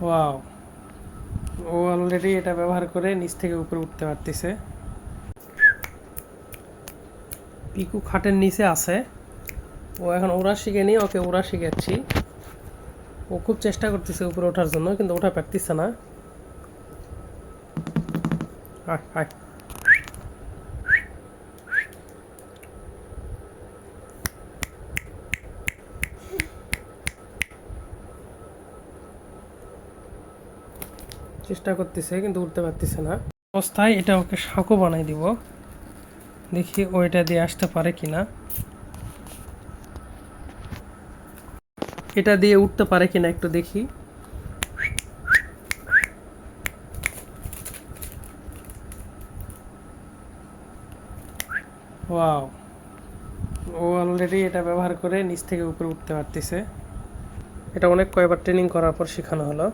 Wow, ও already এটা ব্যবহার করে নিচ থেকে উপরে উঠতে পারতেছে। পিকু খাটের নিচে আছে, ও এখন ওড়া শিখেনি, ওকে ওড়া শিখাচ্ছি। ও খুব চেষ্টা করতেছে উপরে ওঠার জন্য, কিন্তু ওঠা পারতেছে না। আয় আয়, চেষ্টা করতেছে কিন্তু উঠতে পারতেছে না। অবস্থায় এটা ওকে সাঁকো বানাই দিব, দেখি ও এটা দিয়ে আসতে পারে কিনা, এটা দিয়ে উঠতে পারে কিনা একটু দেখি। ওয়াও, ও অলরেডি এটা ব্যবহার করে নিচ থেকে উপরে উঠতে পারতেছে। এটা অনেক কয়েকবার ট্রেনিং করার পর শেখানো হলো।